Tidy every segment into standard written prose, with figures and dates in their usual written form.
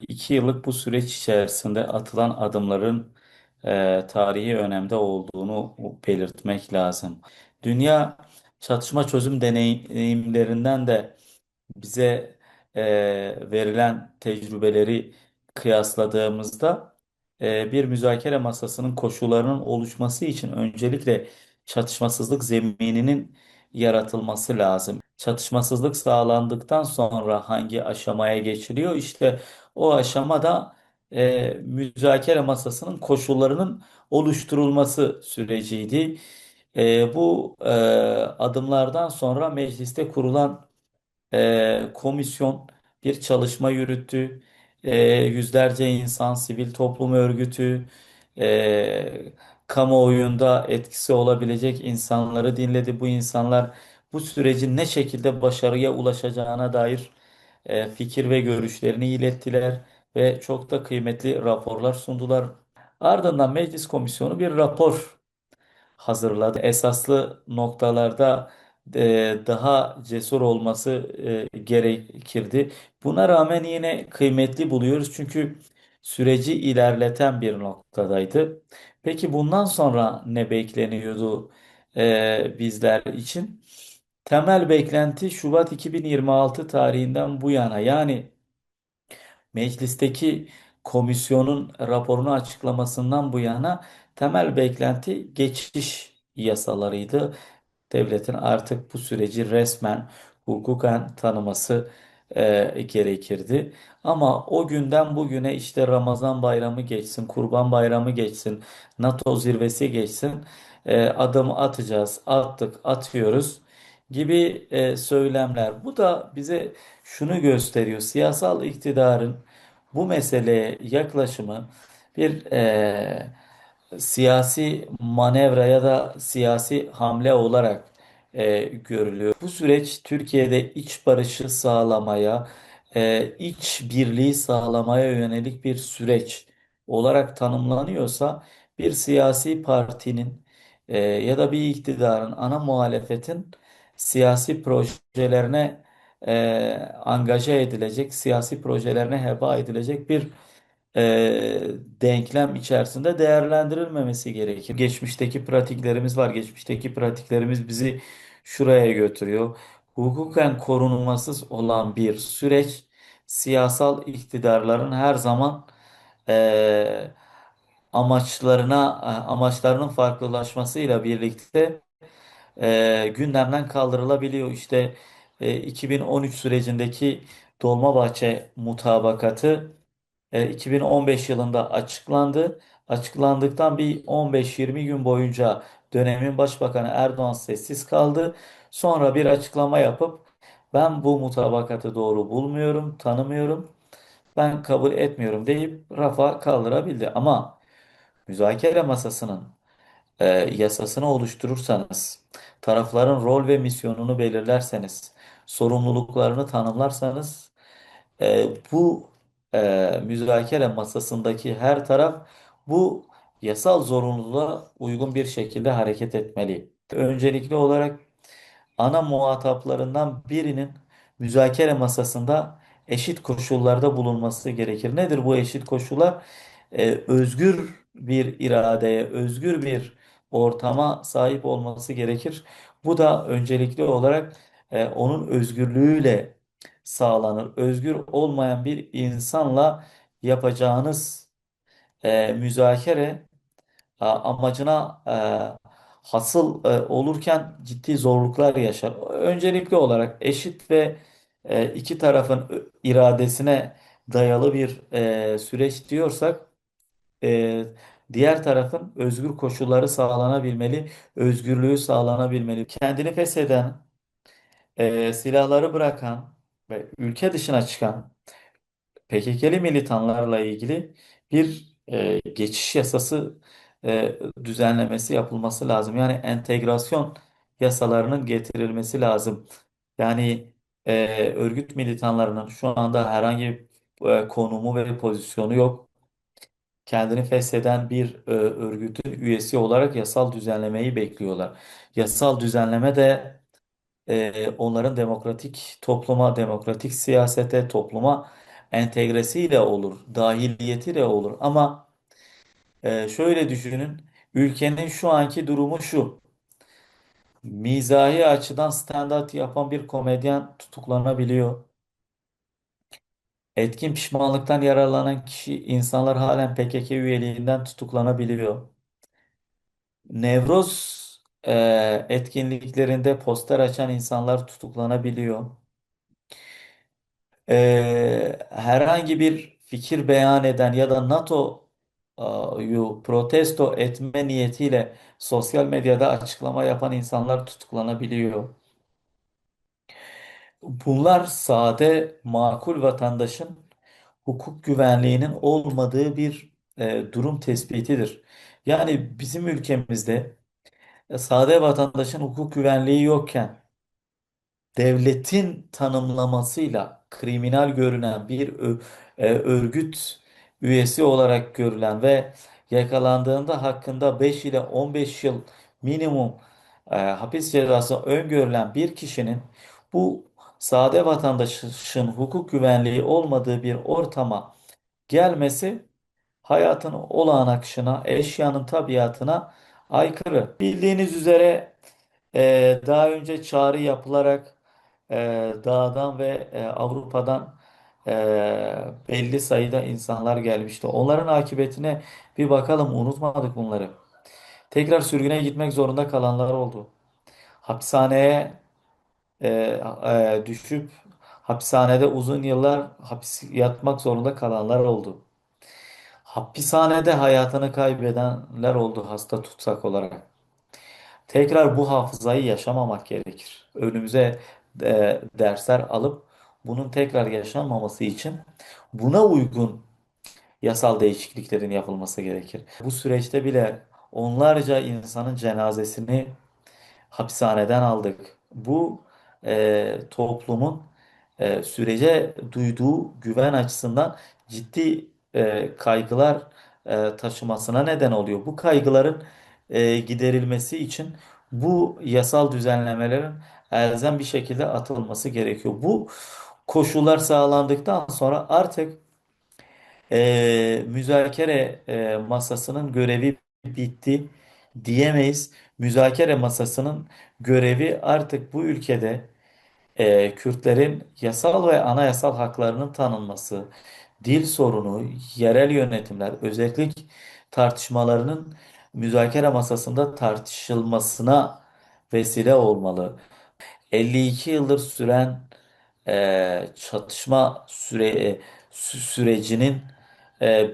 2 yıllık bu süreç içerisinde atılan adımların tarihi önemde olduğunu belirtmek lazım. Dünya çatışma çözüm deneyimlerinden de bize verilen tecrübeleri kıyasladığımızda bir müzakere masasının koşullarının oluşması için öncelikle çatışmasızlık zemininin yaratılması lazım. Çatışmasızlık sağlandıktan sonra hangi aşamaya geçiliyor? İşte o aşamada müzakere masasının koşullarının oluşturulması süreciydi. Bu adımlardan sonra mecliste kurulan komisyon bir çalışma yürüttü. Yüzlerce insan, sivil toplum örgütü, kamuoyunda etkisi olabilecek insanları dinledi. Bu insanlar bu sürecin ne şekilde başarıya ulaşacağına dair fikir ve görüşlerini ilettiler ve çok da kıymetli raporlar sundular. Ardından meclis komisyonu bir rapor hazırladı. Esaslı noktalarda daha cesur olması gerekirdi. Buna rağmen yine kıymetli buluyoruz çünkü süreci ilerleten bir noktadaydı. Peki bundan sonra ne bekleniyordu bizler için? Temel beklenti Şubat 2026 tarihinden bu yana, yani meclisteki komisyonun raporunu açıklamasından bu yana temel beklenti geçiş yasalarıydı. Devletin artık bu süreci resmen hukuken tanıması gerekirdi. Ama o günden bugüne işte Ramazan bayramı geçsin, Kurban bayramı geçsin, NATO zirvesi geçsin, adım atacağız, attık, atıyoruz gibi söylemler. Bu da bize şunu gösteriyor: siyasal iktidarın bu meseleye yaklaşımı bir siyasi manevra ya da siyasi hamle olarak görülüyor. Bu süreç Türkiye'de iç barışı sağlamaya, iç birliği sağlamaya yönelik bir süreç olarak tanımlanıyorsa, bir siyasi partinin ya da bir iktidarın, ana muhalefetin siyasi projelerine angaje edilecek, siyasi projelerine heba edilecek bir denklem içerisinde değerlendirilmemesi gerekir. Geçmişteki pratiklerimiz var. Geçmişteki pratiklerimiz bizi şuraya götürüyor. Hukuken korunulmasız olan bir süreç, siyasal iktidarların her zaman e, amaçlarının farklılaşmasıyla birlikte gündemden kaldırılabiliyor. İşte 2013 sürecindeki Dolmabahçe mutabakatı 2015 yılında açıklandı. Açıklandıktan bir 15-20 gün boyunca dönemin başbakanı Erdoğan sessiz kaldı. Sonra bir açıklama yapıp ben bu mutabakatı doğru bulmuyorum, tanımıyorum, ben kabul etmiyorum deyip rafa kaldırabildi. Ama müzakere masasının yasasını oluşturursanız, tarafların rol ve misyonunu belirlerseniz, sorumluluklarını tanımlarsanız, bu müzakere masasındaki her taraf bu yasal zorunluluğa uygun bir şekilde hareket etmeli. Öncelikli olarak ana muhataplarından birinin müzakere masasında eşit koşullarda bulunması gerekir. Nedir bu eşit koşullar? Özgür bir iradeye, özgür bir ortama sahip olması gerekir. Bu da öncelikli olarak onun özgürlüğüyle sağlanır. Özgür olmayan bir insanla yapacağınız müzakere amacına hasıl olurken ciddi zorluklar yaşar. Öncelikli olarak eşit ve iki tarafın iradesine dayalı bir süreç diyorsak, e, diğer tarafın özgür koşulları sağlanabilmeli, özgürlüğü sağlanabilmeli. Kendini fesheden, silahları bırakan ve ülke dışına çıkan PKK'li militanlarla ilgili bir geçiş yasası düzenlemesi yapılması lazım. Yani entegrasyon yasalarının getirilmesi lazım. Yani örgüt militanlarının şu anda herhangi bir konumu ve pozisyonu yok. Kendini fesheden bir örgütün üyesi olarak yasal düzenlemeyi bekliyorlar. Yasal düzenleme de onların demokratik topluma, demokratik siyasete, topluma entegresiyle olur, dahiliyetiyle olur. Ama şöyle düşünün, ülkenin şu anki durumu şu. Mizahi açıdan stand-up yapan bir komedyen tutuklanabiliyor. Etkin pişmanlıktan yararlanan kişi, insanlar halen PKK üyeliğinden tutuklanabiliyor. Nevroz etkinliklerinde poster açan insanlar tutuklanabiliyor. Herhangi bir fikir beyan eden ya da NATO'yu protesto etme niyetiyle sosyal medyada açıklama yapan insanlar tutuklanabiliyor. Bunlar sade, makul vatandaşın hukuk güvenliğinin olmadığı bir durum tespitidir. Yani bizim ülkemizde sade vatandaşın hukuk güvenliği yokken devletin tanımlamasıyla kriminal görünen bir örgüt üyesi olarak görülen ve yakalandığında hakkında 5 ile 15 yıl minimum hapis cezası öngörülen bir kişinin bu sade vatandaşın hukuk güvenliği olmadığı bir ortama gelmesi hayatın olağan akışına, eşyanın tabiatına aykırı. Bildiğiniz üzere daha önce çağrı yapılarak dağdan ve Avrupa'dan belli sayıda insanlar gelmişti. Onların akıbetine bir bakalım, unutmadık bunları. Tekrar sürgüne gitmek zorunda kalanlar oldu. Hapishaneye e, düşüp hapishanede uzun yıllar hapis yatmak zorunda kalanlar oldu. Hapishanede hayatını kaybedenler oldu hasta tutsak olarak. Tekrar bu hafızayı yaşamamak gerekir. Önümüze dersler alıp bunun tekrar yaşanmaması için buna uygun yasal değişikliklerin yapılması gerekir. Bu süreçte bile onlarca insanın cenazesini hapishaneden aldık. Bu toplumun sürece duyduğu güven açısından ciddi kaygılar taşımasına neden oluyor. Bu kaygıların giderilmesi için bu yasal düzenlemelerin elzem bir şekilde atılması gerekiyor. Bu koşullar sağlandıktan sonra artık müzakere masasının görevi bitti diyemeyiz. Müzakere masasının görevi artık bu ülkede Kürtlerin yasal ve anayasal haklarının tanınması, dil sorunu, yerel yönetimler, özellik tartışmalarının müzakere masasında tartışılmasına vesile olmalı. 52 yıldır süren çatışma sürecinin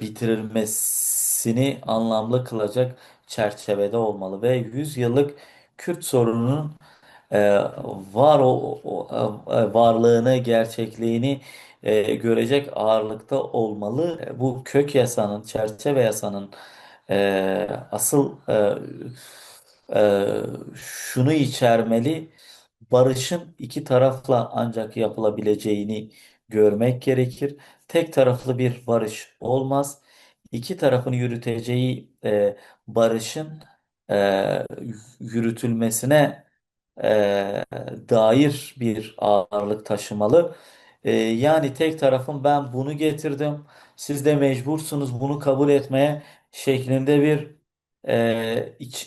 bitirilmesini anlamlı kılacak çerçevede olmalı ve 100 yıllık Kürt sorununun e, varlığını, gerçekliğini görecek ağırlıkta olmalı. Bu kök yasanın, çerçeve yasanın asıl şunu içermeli: barışın iki tarafla ancak yapılabileceğini görmek gerekir. Tek taraflı bir barış olmaz. İki tarafın yürüteceği barışın e, yürütülmesine e, dair bir ağırlık taşımalı. Yani tek tarafın ben bunu getirdim, siz de mecbursunuz bunu kabul etmeye şeklinde bir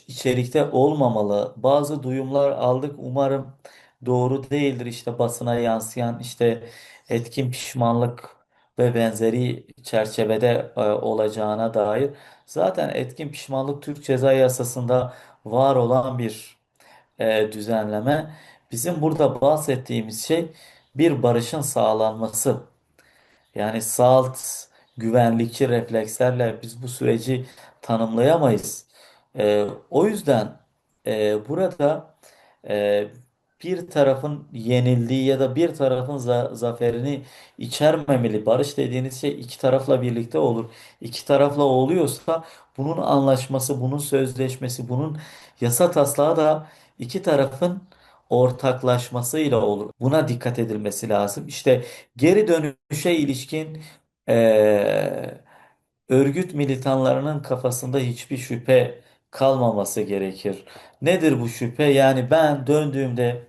içerikte olmamalı. Bazı duyumlar aldık. Umarım doğru değildir. İşte basına yansıyan işte etkin pişmanlık ve benzeri çerçevede olacağına dair. Zaten etkin pişmanlık Türk Ceza Yasası'nda var olan bir düzenleme. Bizim burada bahsettiğimiz şey bir barışın sağlanması. Yani salt güvenlikçi reflekslerle biz bu süreci tanımlayamayız. O yüzden burada e, bir tarafın yenildiği ya da bir tarafın zaferini içermemeli. Barış dediğiniz şey iki tarafla birlikte olur. İki tarafla oluyorsa bunun anlaşması, bunun sözleşmesi, bunun yasa taslağı da iki tarafın ortaklaşmasıyla olur. Buna dikkat edilmesi lazım. İşte geri dönüşe ilişkin eee, örgüt militanlarının kafasında hiçbir şüphe kalmaması gerekir. Nedir bu şüphe? Yani ben döndüğümde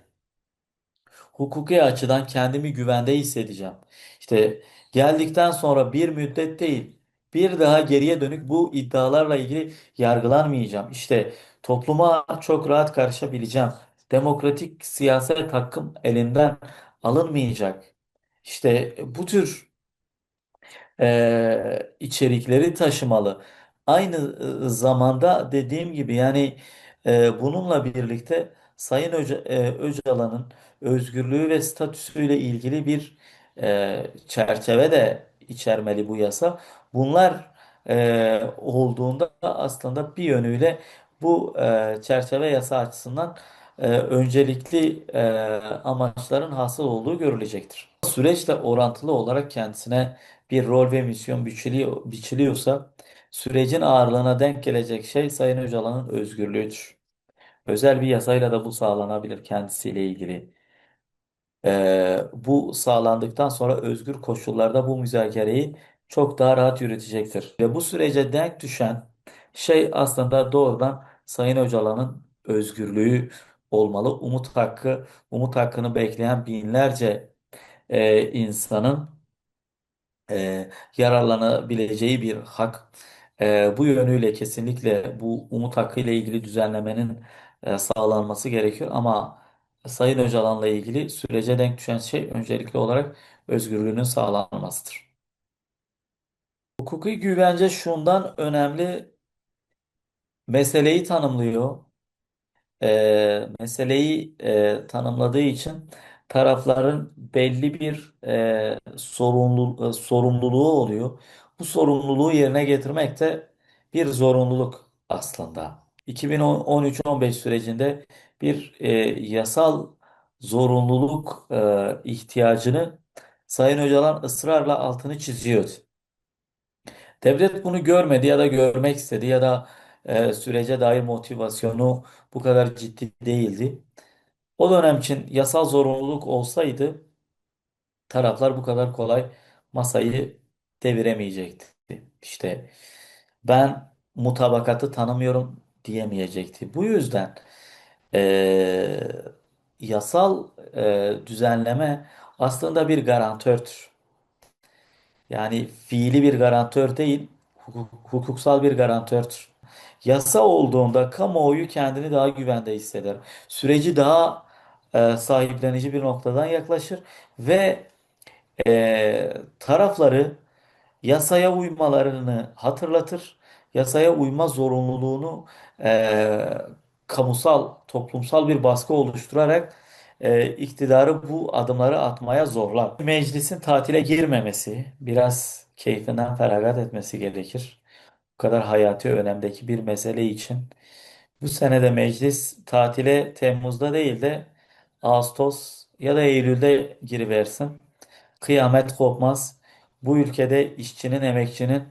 hukuki açıdan kendimi güvende hissedeceğim. İşte Geldikten sonra bir müddet değil, bir daha geriye dönük bu iddialarla ilgili yargılanmayacağım. İşte topluma çok rahat karışabileceğim. Demokratik siyaset hakkım elimden alınmayacak. İşte bu tür içerikleri taşımalı. Aynı zamanda dediğim gibi yani bununla birlikte Sayın Öcalan'ın özgürlüğü ve statüsüyle ilgili bir çerçeve de içermeli bu yasa. Bunlar olduğunda aslında bir yönüyle bu çerçeve yasa açısından öncelikli amaçların hasıl olduğu görülecektir. Süreçle orantılı olarak kendisine bir rol ve misyon biçiliyorsa sürecin ağırlığına denk gelecek şey Sayın Öcalan'ın özgürlüğüdür. Özel bir yasayla da bu sağlanabilir kendisiyle ilgili. Bu sağlandıktan sonra özgür koşullarda bu müzakereyi çok daha rahat yürütecektir. Ve bu sürece denk düşen şey aslında doğrudan Sayın Öcalan'ın özgürlüğü olmalı. Umut hakkını bekleyen binlerce insanın yararlanabileceği bir hak. Bu yönüyle kesinlikle bu umut hakkı ile ilgili düzenlemenin sağlanması gerekiyor. Ama Sayın Öcalan'la ilgili sürece denk düşen şey öncelikli olarak özgürlüğünün sağlanmasıdır. Hukuki güvence şundan önemli, meseleyi tanımlıyor. Meseleyi tanımladığı için tarafların belli bir sorumluluğu oluyor. Bu sorumluluğu yerine getirmek de bir zorunluluk aslında. 2013-15 sürecinde bir yasal zorunluluk ihtiyacını Sayın Öcalan ısrarla altını çiziyor. Devlet bunu görmedi ya da görmek istedi ya da sürece dair motivasyonu bu kadar ciddi değildi. O dönem için yasal zorunluluk olsaydı taraflar bu kadar kolay masayı deviremeyecekti. İşte ben mutabakatı tanımıyorum diyemeyecekti. Bu yüzden e, yasal düzenleme aslında bir garantördür. Yani fiili bir garantör değil, hukuksal bir garantördür. Yasa olduğunda kamuoyu kendini daha güvende hisseder. Süreci daha sahiplenici bir noktadan yaklaşır ve tarafları yasaya uymalarını hatırlatır. Yasaya uyma zorunluluğunu e, kamusal, toplumsal bir baskı oluşturarak iktidarı bu adımları atmaya zorlar. Meclisin tatile girmemesi, biraz keyfinden feragat etmesi gerekir. Bu kadar hayati önemdeki bir mesele için. Bu sene de meclis tatile Temmuz'da değil de Ağustos ya da Eylül'de giriversin. Kıyamet kopmaz. Bu ülkede işçinin, emekçinin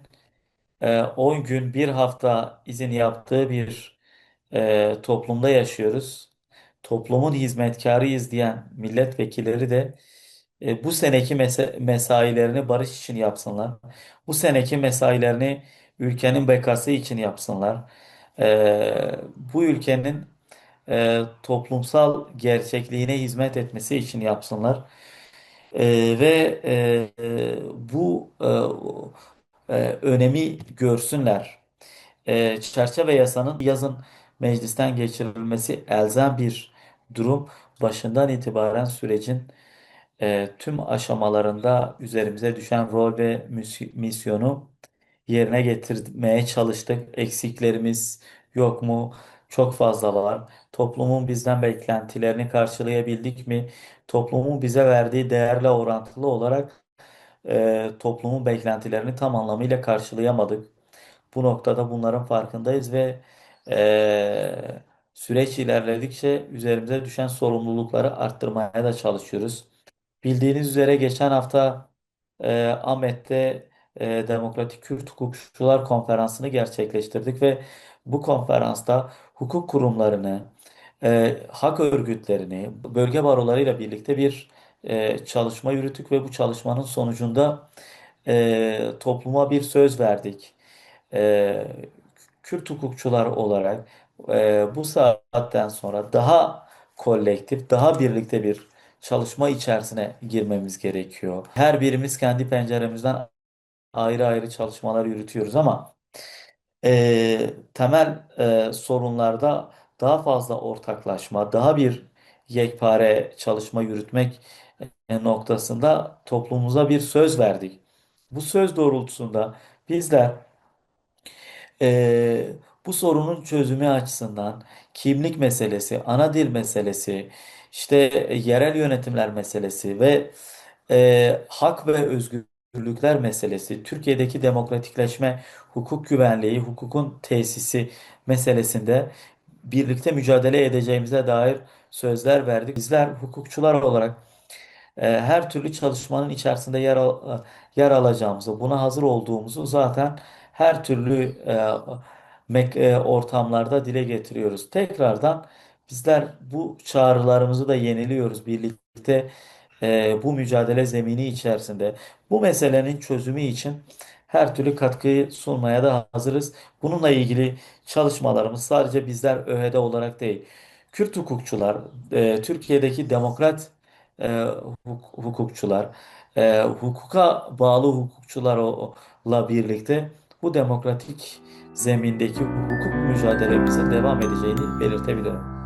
10 gün, bir hafta izin yaptığı bir toplumda yaşıyoruz. Toplumun hizmetkarıyız diyen milletvekilleri de bu seneki mesailerini barış için yapsınlar. Bu seneki mesailerini ülkenin bekası için yapsınlar. Bu ülkenin toplumsal gerçekliğine hizmet etmesi için yapsınlar. Ve bu önemi görsünler. Çerçeve yasanın yazın meclisten geçirilmesi elzem bir durum. Başından itibaren sürecin tüm aşamalarında üzerimize düşen rol ve misyonu yerine getirmeye çalıştık. Eksiklerimiz yok mu? Çok fazla var. Toplumun bizden beklentilerini karşılayabildik mi? Toplumun bize verdiği değerle orantılı olarak toplumun beklentilerini tam anlamıyla karşılayamadık. Bu noktada bunların farkındayız ve süreç ilerledikçe üzerimize düşen sorumlulukları arttırmaya da çalışıyoruz. Bildiğiniz üzere geçen hafta Ahmet'te Demokratik Kürt Hukukçular Konferansı'nı gerçekleştirdik ve bu konferansta hukuk kurumlarını, hak örgütlerini, bölge barolarıyla birlikte bir çalışma yürüttük ve bu çalışmanın sonucunda topluma bir söz verdik. E, Kürt hukukçular olarak bu saatten sonra daha kolektif, daha birlikte bir çalışma içerisine girmemiz gerekiyor. Her birimiz kendi penceremizden ayrı ayrı çalışmalar yürütüyoruz ama temel sorunlarda daha fazla ortaklaşma, daha bir yekpare çalışma yürütmek noktasında toplumumuza bir söz verdik. Bu söz doğrultusunda bizler Ee, bu sorunun çözümü açısından kimlik meselesi, ana dil meselesi, işte yerel yönetimler meselesi ve hak ve özgürlükler meselesi, Türkiye'deki demokratikleşme, hukuk güvenliği, hukukun tesisi meselesinde birlikte mücadele edeceğimize dair sözler verdik. Bizler hukukçular olarak her türlü çalışmanın içerisinde yer alacağımızı, buna hazır olduğumuzu zaten her türlü ortamlarda dile getiriyoruz. Tekrardan bizler bu çağrılarımızı da yeniliyoruz birlikte bu mücadele zemini içerisinde. Bu meselenin çözümü için her türlü katkıyı sunmaya da hazırız. Bununla ilgili çalışmalarımız sadece bizler ÖHED olarak değil, Kürt hukukçular, Türkiye'deki demokrat e, hukukçular, hukuka bağlı hukukçularla birlikte bu demokratik zemindeki hukuk mücadelemizin devam edeceğini belirtebilirim.